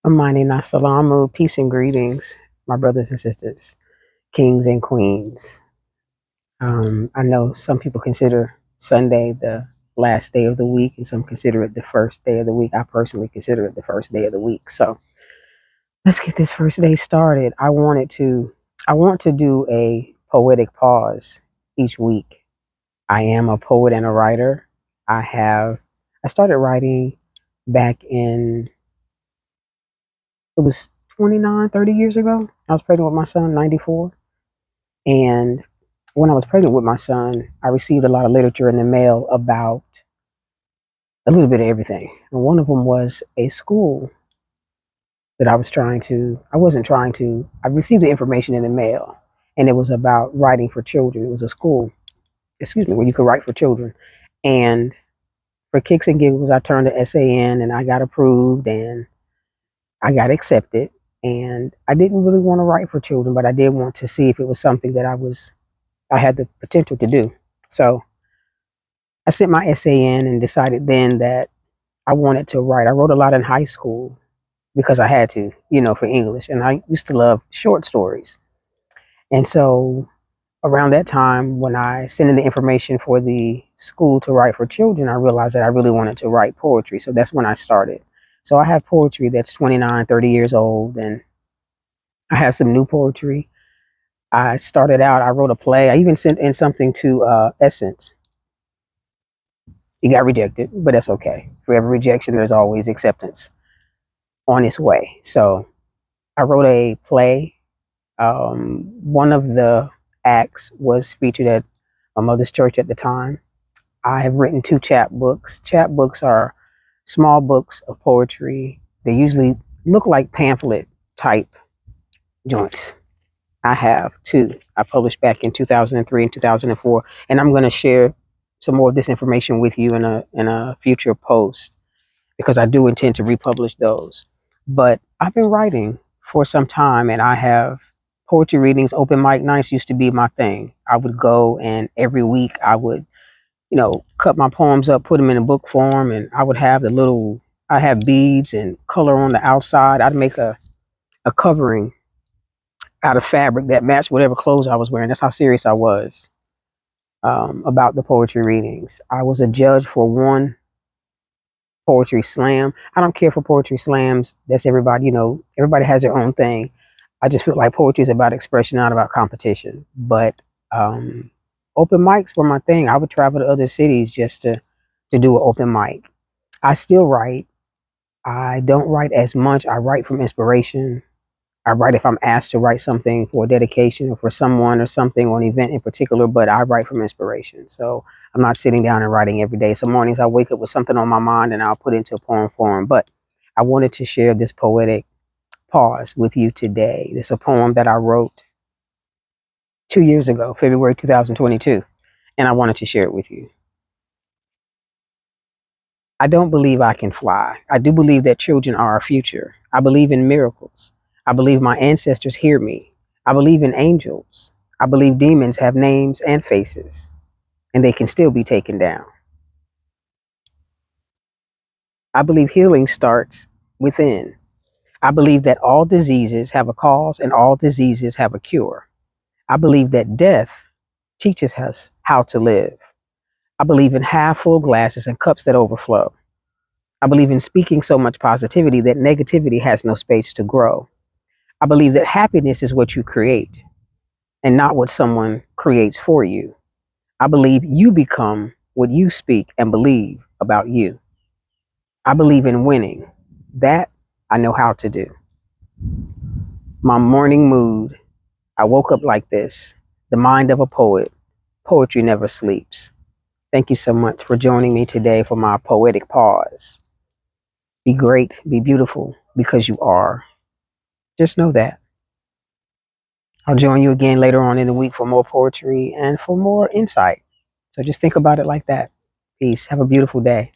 Amani Salamu, peace and greetings, my brothers and sisters, kings and queens. I know some people consider Sunday the last day of the week, and some consider it the first day of the week. I personally consider it the first day of the week. So let's get this first day started. I want to do a poetic pause each week. I am a poet and a writer. I started writing back in it was 29, 30 years ago. I was pregnant with my son, 94. And when I was pregnant with my son, I received a lot of literature in the mail about a little bit of everything. And one of them was a school that I received the information in the mail, and it was about writing for children. It was a school, where you could write for children. And for kicks and giggles, I turned the essay in and I got approved and I got accepted. And I didn't really want to write for children, but I did want to see if it was something that I had the potential to do. So I sent my essay in and decided then that I wanted to write. I wrote a lot in high school because I had to, for English. And I used to love short stories. And so around that time, when I sent in the information for the school to write for children, I realized that I really wanted to write poetry. So that's when I started. So I have poetry that's 29, 30 years old, and I have some new poetry. I wrote a play. I even sent in something to Essence. It got rejected, but that's okay. For every rejection, there's always acceptance on its way. So I wrote a play. One of the acts was featured at my mother's church at the time. I have written 2 chapbooks. Chapbooks are small books of poetry. They usually look like pamphlet type joints. I have 2. I published back in 2003 and 2004, and I'm going to share some more of this information with you in a future post because I do intend to republish those. But I've been writing for some time, and I have poetry readings. Open mic nights used to be my thing. I would go, and every week I would cut my poems up, put them in a book form, and I would have I have beads and color on the outside. I'd make a covering out of fabric that matched whatever clothes I was wearing. That's how serious I was about the poetry readings. I was a judge for one poetry slam. I don't care for poetry slams. That's everybody, everybody has their own thing. I just feel like poetry is about expression, not about competition. But open mics were my thing. I would travel to other cities just to do an open mic. I still write. I don't write as much. I write from inspiration. I write if I'm asked to write something for a dedication or for someone or something or an event in particular, but I write from inspiration. So I'm not sitting down and writing every day. Some mornings I wake up with something on my mind and I'll put it into a poem form. But I wanted to share this poetic pause with you today. It's a poem that I wrote 2 years ago, February 2022, and I wanted to share it with you. I don't believe I can fly. I do believe that children are our future. I believe in miracles. I believe my ancestors hear me. I believe in angels. I believe demons have names and faces, and they can still be taken down. I believe healing starts within. I believe that all diseases have a cause and all diseases have a cure. I believe that death teaches us how to live. I believe in half full glasses and cups that overflow. I believe in speaking so much positivity that negativity has no space to grow. I believe that happiness is what you create and not what someone creates for you. I believe you become what you speak and believe about you. I believe in winning. That I know how to do. My morning mood, I woke up like this. The mind of a poet. Poetry never sleeps. Thank you so much for joining me today for my poetic pause. Be great, be beautiful, because you are. Just know that. I'll join you again later on in the week for more poetry and for more insight. So just think about it like that. Peace. Have a beautiful day.